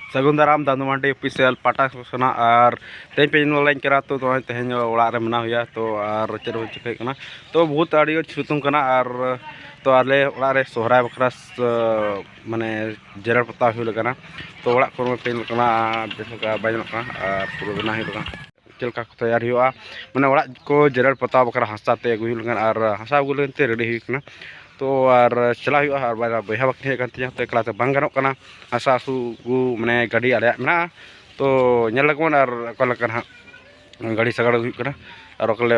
सगुन दाराम दानुमांडी ऑफिशियल पाटा सोना और तेज पे लाइन करा तो तेज ओड़ा रे मना हुआ तो और चेद चिकाई कना तो बहुत आड़ी सितुंग कना और तो आले ओड़ा रे सोहराय बखरा माने जेरड़ पता हुई लगना तो ओड़ा को पेन कना बेसका बाजन कना और पूरा बना हुआ चलका तैयार हुआ माने ओड़ा को जेरड़ पता बखरा हंसा ते अगुई लगन और हंसा अगु लगते रेडी हुई कना तो और चला हुआ और बहा बाकी तो एकला ते बांग गानोग कना हंसा आसू माने गाड़ी आले मेना तो नेल लगन और अकलकन हाँ गाड़ी सगाड़ हुई कना और अकले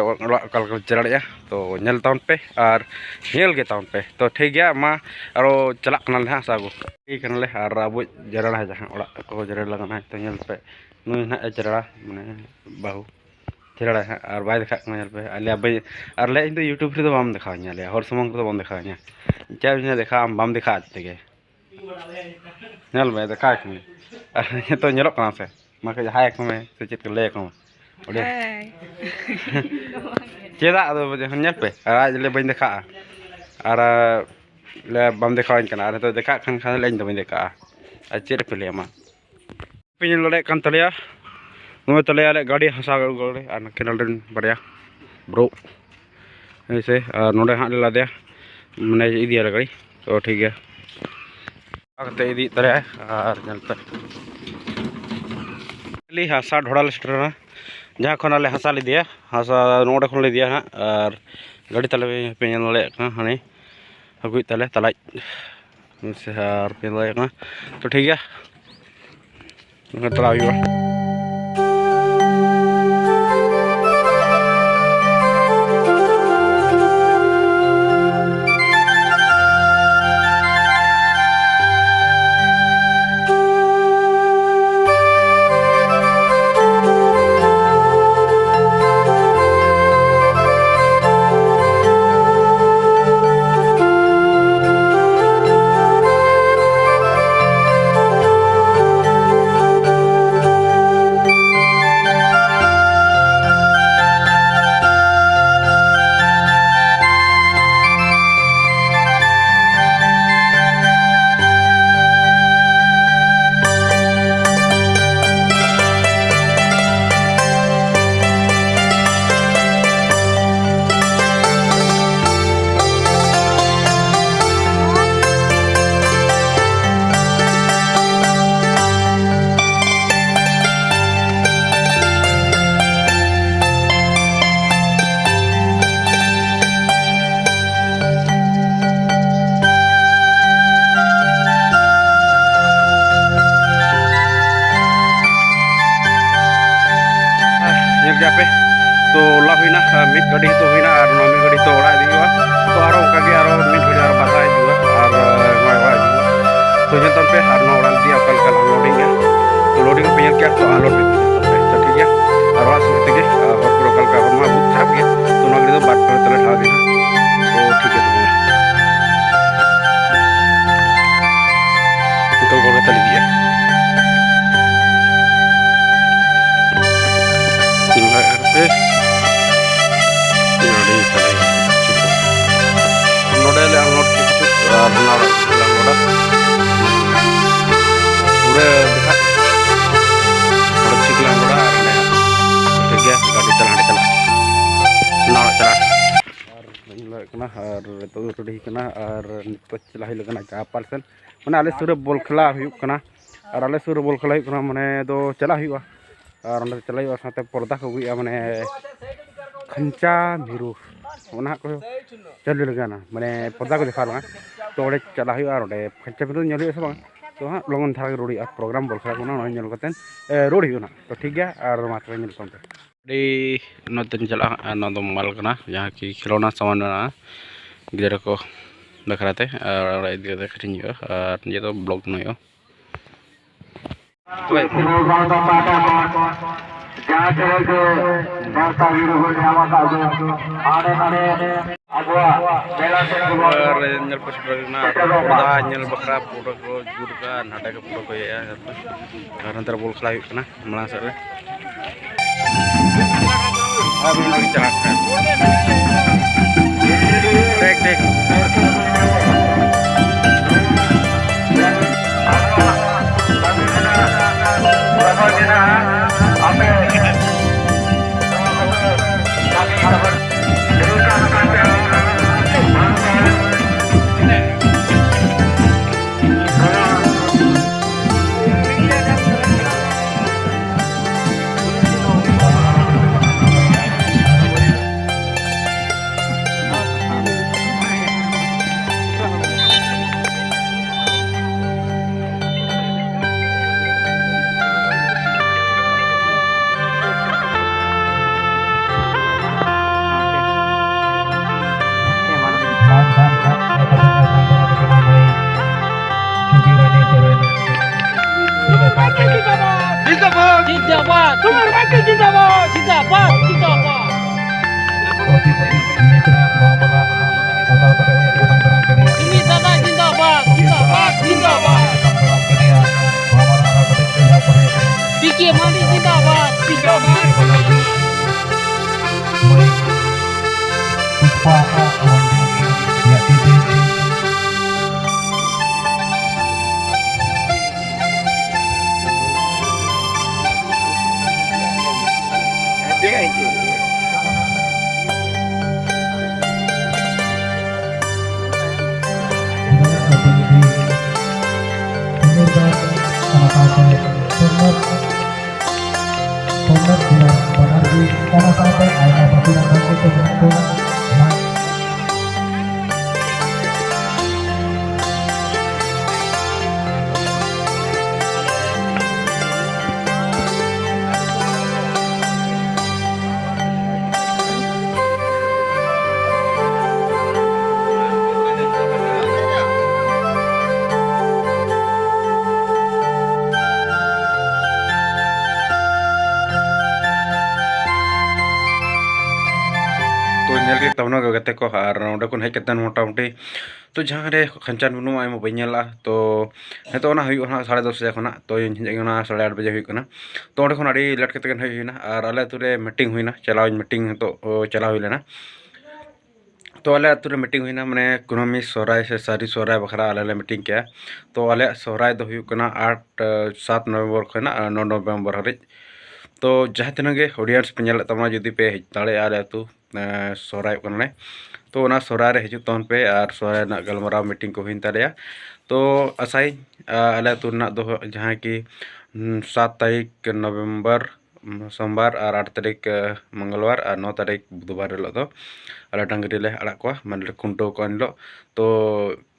जेरड़े तो नेल ताउन पे और नेल के ताउन पे तो ठीक गया मा और चला कना हाँ सागु ठीक कना ले और अब जेरड़ा है जहाँ ओड़ा को जेरड़ लगना है तो नेल पे नुई ना जेरड़ा माने बाहू जेरड़ा है और बाय देखा नेल पे अले अब और ले इन यूट्यूब रे तो बाम देखा ले हर समंग तो बाम देखा क्या ने देखा आम बाम देखा तेगे नेल में देखा के तो नेलो कना से मा के हाय को में से चित ले को ओडे चेदा दो नेल पे आज ले बन देखा और ले बाम देखा कना तो देखा खान ले तो बन देखा आ चेद पे ले मा पिन लड़े कान तलिया नुए तले आले गाड़ी हंसा गड़े और केनल बारे ब्रो ऐसे नोड़े हाँ लादे मैंने इदिया गाड़ी तो ठीक है आते इदी तले और नलते हंसा ढोड़ा स्टेर जहाँ खन आले हंसा लीदिया हंसा नोड़े खन लीदिया हाँ और गाड़ी तले पे नले हाँ अगुई तले तलाज और पे तो ठीक है तला हुआ पे तो ला हुई मिड गाड़ी तो हुई और मिड गाड़ी तो ओड़ा दी तो और उनका और मिड गाड़ी और बासा और तो जन पे और ओड़ा दी कल कल लोडिंग है तो लोडिंग पे क्या तो अनलोड तो ठीक है और वहाँ सुनते के पूरा कल का बहुत खराब गया तो गाड़ी तो बात कर तले ठाव दी तो ठीक है तो कल को तले दिया नोडल अनलोड पूरे देखा ठीक ठीक है गाड़ी चला चला और तो रेडी और चला लगना का पार्सल मैंने आले सूर बॉल खेला और आले सूर बॉल खेला माने दो चला और चला साथे पर्दा को गुआ माने खंचा मिरु को चलू लगना माने पर्दा को देखा लगा तो ओडे चला और खंचा मिरु नल से बांग तो हाँ लगन धारा रोड़ी प्रोग्राम बॉल खेला रोड़ी ना तो ठीक है और मात्र नोतन चला माल जहाँ की खिलौना सामान गिर को देखते और ये तो ब्लॉग नहीं बखरा फोटो को जुट का नाटक फोटो को नंतर बोल खिला मांग सर देख देख जिंदाबाद जिंदाबाद जिंदाबाद जिंदाबाद ini Tata जिंदाबाद जिंदाबाद जिंदाबाद Vicky Mandi जिंदाबाद जिंदाबाद तो नेल के तबना गते को और ओंडे कोन हेज कतन मोटामुटी तो जहाँ रे खंचान बनु आइमा बइनेला तो हेतो ना हुई ना 10:30 बजे खना तो हेजना 8:30 बजे हुई कना तो ओंडे खन अड़ी लेट कते गन हुईना और आले तुरे मीटिंग हुईना चलाव मीटिंग तो चलाव हुईलेना तो आले अतुरे मीटिंग हुईना माने कुनमी सोहराय से सारी सोहराय बखरा आले मीटिंग के तो आले सोहराय दो हुई कना 7 नवंबर खना 9 नवंबर हरि तो जहाँ तीन गे ऑडियंस पे नेल तमा जुदी पे दाड़े आले तू सोहराय कने तो ना सोहराय हजू तन पे और सोहराय ना गलमराव मीटिंग को हुईन तालेया तो आसाई आले तू ना दो जहाँ की 7 तारीख नवंबर सोमवार और 8 तारीख मंगलवार और 9 तारीख बुधवार हिलो तो आले डांगरी ले अड़ा को माने खुंटो को हिलो तो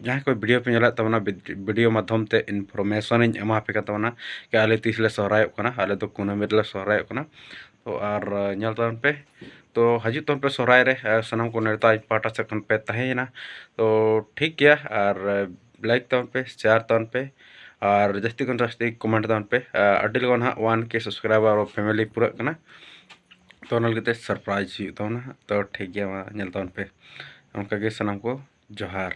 जहाँ कोई वीडियो पे नेला तमना वीडियो माध्यम ते इनफॉरमेशन इन एमा पे तमना कि आले तीस ले सोहराय कना आले तो कुनामी ले सोहराय कना तो और नेल तन पे तो हजू तन पे सोहराय रे सनम को नेता पाटा से कन पे तहेना तो ठीक गया और लाइक तन पे शेयर तन पे और जस्ती कन जस्ती कमेंट तन पे अडिल गन 1K सब्सक्राइबर और फैमिली पूरा कना तो नलगते सरप्राइज हुई तो ठीक गया नेल तन पे उनका के सनम को जोहार।